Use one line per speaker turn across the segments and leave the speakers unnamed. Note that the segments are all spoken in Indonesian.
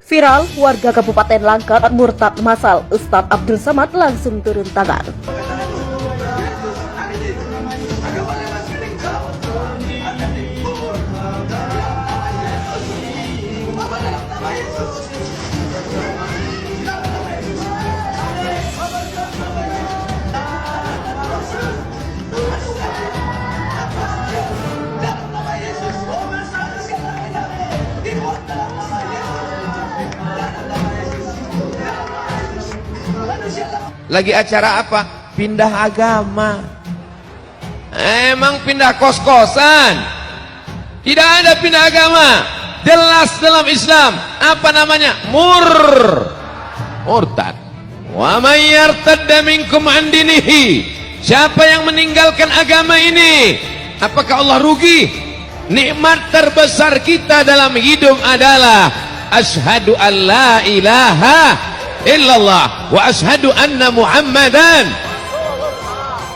Viral, warga Kabupaten Langkat murtad massal, Ustadz Abdul Somad langsung turun tangan.
Lagi acara apa? Pindah agama. Emang pindah kos-kosan? Tidak ada pindah agama. Jelas dalam Islam. Apa namanya? Murtad. Wa may yartadda minkum an dinihi. Siapa yang meninggalkan agama ini, apakah Allah rugi? Nikmat terbesar kita dalam hidup adalah asyhadu an la ilaha illallah wa asyhadu anna Muhammadan.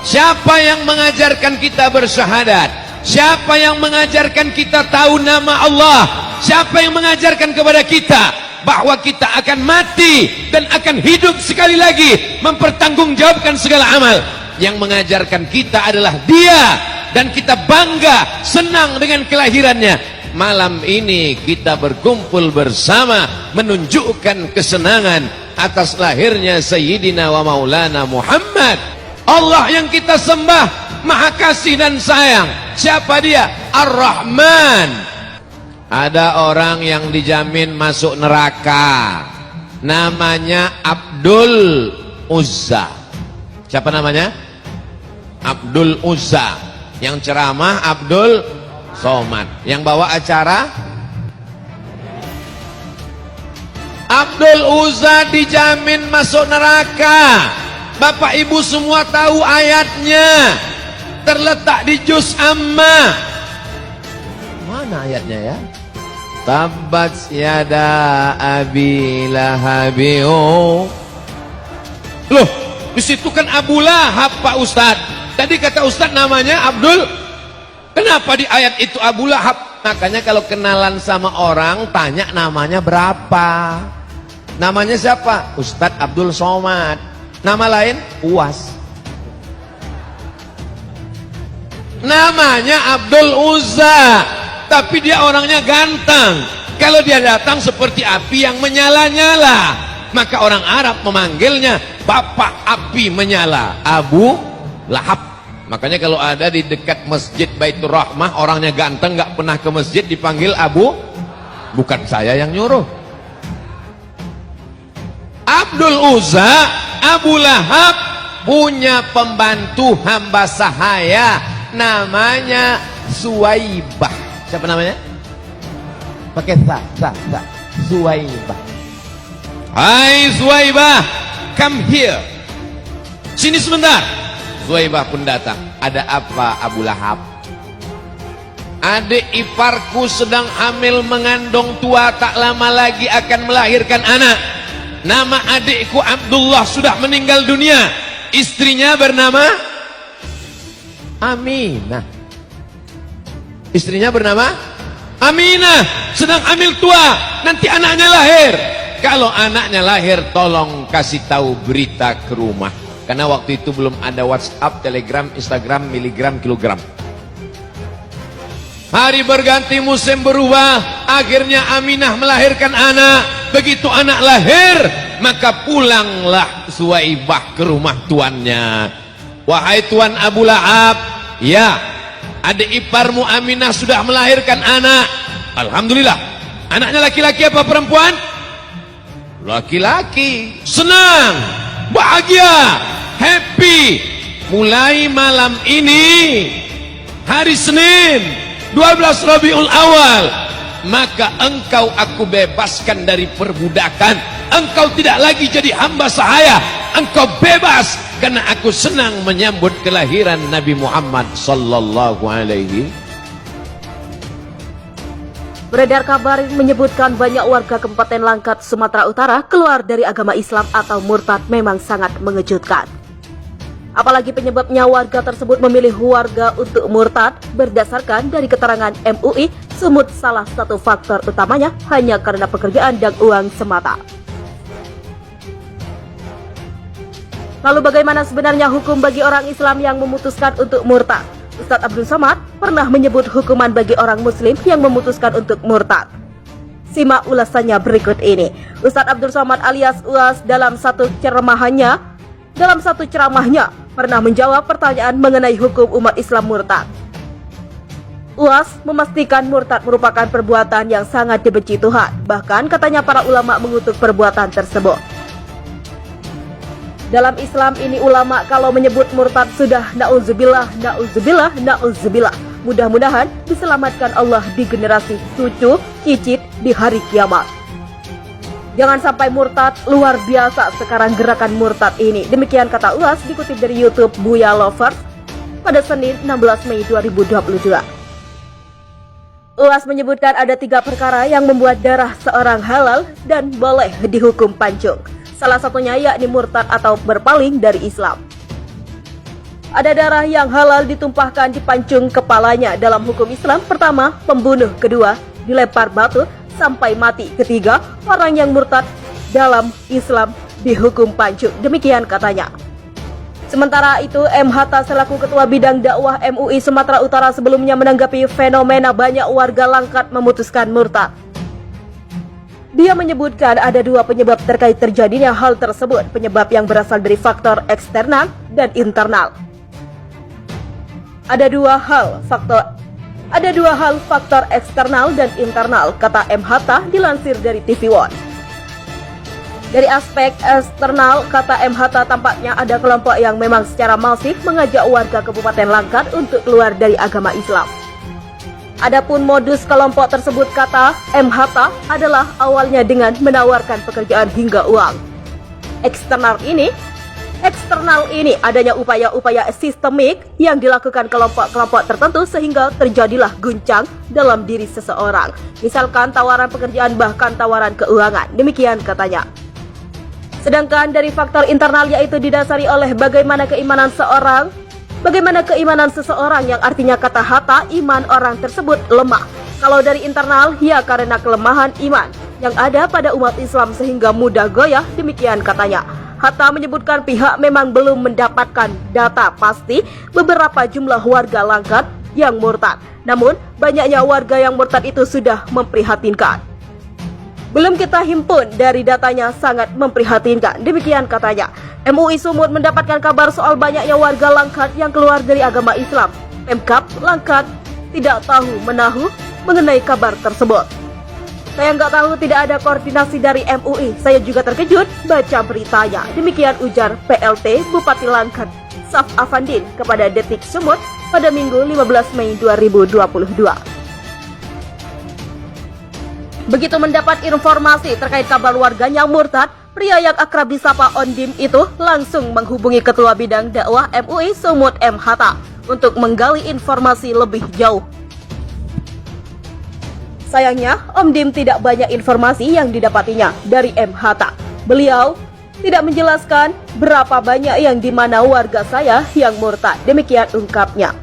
Siapa yang mengajarkan kita bersyahadat? Siapa yang mengajarkan kita tahu nama Allah? Siapa yang mengajarkan kepada kita bahwa kita akan mati dan akan hidup sekali lagi, mempertanggungjawabkan segala amal? Yang mengajarkan kita adalah Dia, dan kita bangga, senang dengan kelahirannya. Malam ini kita berkumpul bersama menunjukkan kesenangan atas lahirnya Sayyidina wa Maulana Muhammad. Allah yang kita sembah Maha Kasih dan Sayang. Siapa Dia? Ar-Rahman. Ada orang yang dijamin masuk neraka, namanya Abdul Uzza. Siapa namanya? Abdul Uzza. Yang ceramah Abdul Somad. Yang bawa acara Abdul Uzza dijamin masuk neraka. Bapak Ibu semua tahu ayatnya, terletak di juz Amma. Mana ayatnya ya? Tabbat yada abi lahabi. Loh, di situ kan Abu Lahab, Pak Ustadz. Tadi kata Ustadz namanya Abdul. Kenapa di ayat itu Abu Lahab? Makanya kalau kenalan sama orang, tanya namanya berapa. Namanya siapa? Ustadz Abdul Somad. Nama lain? Uwas. Namanya Abdul Uzza, tapi dia orangnya ganteng. Kalau dia datang seperti api yang menyala-nyala, maka orang Arab memanggilnya Bapak Api Menyala, Abu Lahab. Makanya kalau ada di dekat Masjid Baitur Rahmah, orangnya ganteng, nggak pernah ke masjid, dipanggil Abu. Bukan saya yang nyuruh. Abdul Uzza, Abu Lahab punya pembantu hamba sahaya, namanya Suwaibah. Siapa namanya? Pakai sa. Suwaibah. Hai Suwaibah, come here. Sini sebentar. Suwaibah pun datang. Ada apa Abu Lahab? Adik iparku sedang hamil mengandung tua, tak lama lagi akan melahirkan anak. Nama adikku Abdullah sudah meninggal dunia. Istrinya bernama Aminah. Istrinya bernama Aminah. Sedang hamil tua, nanti anaknya lahir. Kalau anaknya lahir, tolong kasih tahu berita ke rumah. Karena waktu itu belum ada WhatsApp, Telegram, Instagram, miligram, kilogram. Hari berganti, musim berubah. Akhirnya Aminah melahirkan anak. Begitu anak lahir, maka pulanglah Suwaibah ke rumah tuannya. Wahai tuan Abu Lahab, ya, adik iparmu Aminah sudah melahirkan anak. Alhamdulillah. Anaknya laki-laki apa perempuan? Laki-laki. Senang, bahagia, happy. Mulai malam ini, hari Senin 12 Rabiul Awal, maka engkau aku bebaskan dari perbudakan. Engkau tidak lagi jadi hamba sahaya. Engkau bebas, karena aku senang menyambut kelahiran Nabi Muhammad sallallahu alaihi.
Beredar kabar menyebutkan banyak warga Kabupaten Langkat, Sumatera Utara keluar dari agama Islam atau murtad, memang sangat mengejutkan. Apalagi penyebabnya warga tersebut memilih warga untuk murtad berdasarkan dari keterangan MUI Sumut, salah satu faktor utamanya hanya karena pekerjaan dan uang semata. Lalu bagaimana sebenarnya hukum bagi orang Islam yang memutuskan untuk murtad? Ustadz Abdul Somad pernah menyebut hukuman bagi orang Muslim yang memutuskan untuk murtad. Simak ulasannya berikut ini. Ustadz Abdul Somad alias UAS dalam satu ceramahnya pernah menjawab pertanyaan mengenai hukum umat Islam murtad. UAS memastikan murtad merupakan perbuatan yang sangat dibenci Tuhan. Bahkan katanya para ulama mengutuk perbuatan tersebut. Dalam Islam ini ulama kalau menyebut murtad sudah na'udzubillah, na'udzubillah, na'udzubillah. Mudah-mudahan diselamatkan Allah di generasi cucu, cicit di hari kiamat. Jangan sampai murtad, luar biasa sekarang gerakan murtad ini. Demikian kata UAS dikutip dari YouTube Buya Lovers pada Senin 16 Mei 2022. UAS menyebutkan ada 3 perkara yang membuat darah seorang halal dan boleh dihukum pancung. Salah satunya yakni murtad atau berpaling dari Islam. Ada darah yang halal ditumpahkan di pancung kepalanya dalam hukum Islam. Pertama, pembunuh. Kedua, dilempar batu sampai mati. Ketiga, orang yang murtad dalam Islam dihukum pancung. Demikian katanya. Sementara itu, M. Hatta selaku Ketua Bidang Dakwah MUI Sumatera Utara sebelumnya menanggapi fenomena banyak warga Langkat memutuskan murtad. Dia menyebutkan ada 2 penyebab terkait terjadinya hal tersebut. Penyebab yang berasal dari faktor eksternal dan internal. Ada dua hal faktor eksternal dan internal, kata M. Hatta dilansir dari TV One. Dari aspek eksternal, kata M. Hatta, tampaknya ada kelompok yang memang secara masif mengajak warga Kabupaten Langkat untuk keluar dari agama Islam. Adapun modus kelompok tersebut, kata M. Hatta, adalah awalnya dengan menawarkan pekerjaan hingga uang. Eksternal ini adanya upaya-upaya sistemik yang dilakukan kelompok-kelompok tertentu sehingga terjadilah guncang dalam diri seseorang. Misalkan tawaran pekerjaan, bahkan tawaran keuangan. Demikian katanya. Sedangkan dari faktor internal yaitu didasari oleh bagaimana keimanan seseorang yang artinya kata Hatta, iman orang tersebut lemah. Kalau dari internal, ya karena kelemahan iman yang ada pada umat Islam sehingga mudah goyah. Demikian katanya. Hatta menyebutkan pihak memang belum mendapatkan data pasti beberapa jumlah warga Langkat yang murtad. Namun, banyaknya warga yang murtad itu sudah memprihatinkan. Belum kita himpun dari datanya, sangat memprihatinkan. Demikian katanya. MUI Sumut mendapatkan kabar soal banyaknya warga Langkat yang keluar dari agama Islam. Pemkab Langkat tidak tahu menahu mengenai kabar tersebut. Saya nggak tahu, tidak ada koordinasi dari MUI. Saya juga terkejut baca beritanya. Demikian ujar PLT Bupati Langkat Saf Afandin kepada Detik Sumut pada Minggu 15 Mei 2022. Begitu mendapat informasi terkait kabar warganya murtad, pria yang akrab disapa Ondim itu langsung menghubungi Ketua Bidang Dakwah MUI Sumut M. Hatta untuk menggali informasi lebih jauh. Sayangnya, Om Dim tidak banyak informasi yang didapatinya dari M. Hatta. Beliau tidak menjelaskan berapa banyak yang dimana warga saya yang murtad. Demikian ungkapnya.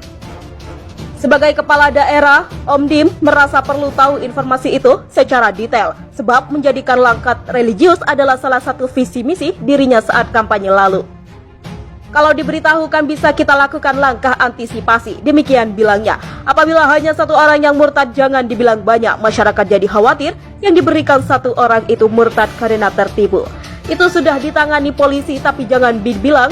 Sebagai kepala daerah, Om Dim merasa perlu tahu informasi itu secara detail, sebab menjadikan Langkat religius adalah salah satu visi misi dirinya saat kampanye lalu. Kalau diberitahukan bisa kita lakukan langkah antisipasi, demikian bilangnya. Apabila hanya satu orang yang murtad, jangan dibilang banyak. Masyarakat jadi khawatir yang diberikan satu orang itu murtad karena tertipu. Itu sudah ditangani polisi, tapi jangan dibilang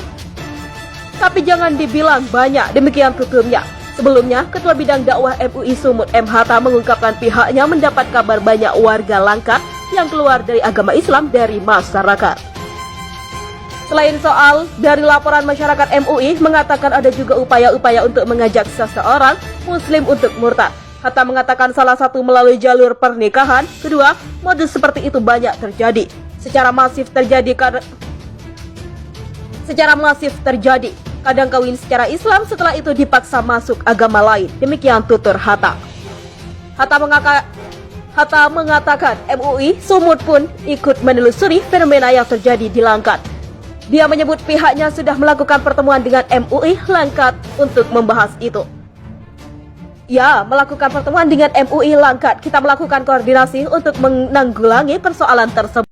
banyak. Demikian tuturnya. Sebelumnya, Ketua Bidang Dakwah MUI Sumut M. Hatta mengungkapkan pihaknya mendapat kabar banyak warga Langkat yang keluar dari agama Islam dari masyarakat. Selain soal dari laporan masyarakat, MUI mengatakan ada juga upaya-upaya untuk mengajak seseorang Muslim untuk murtad. Hatta mengatakan salah satu melalui jalur pernikahan. Kedua, modus seperti itu banyak terjadi. Secara masif terjadi. Kadang kawin secara Islam, setelah itu dipaksa masuk agama lain. Demikian tutur Hatta. Hatta mengatakan MUI Sumut pun ikut menelusuri fenomena yang terjadi di Langkat. Dia menyebut pihaknya sudah melakukan pertemuan dengan MUI Langkat untuk membahas itu. Ya, melakukan pertemuan dengan MUI Langkat. Kita melakukan koordinasi untuk menanggulangi persoalan tersebut.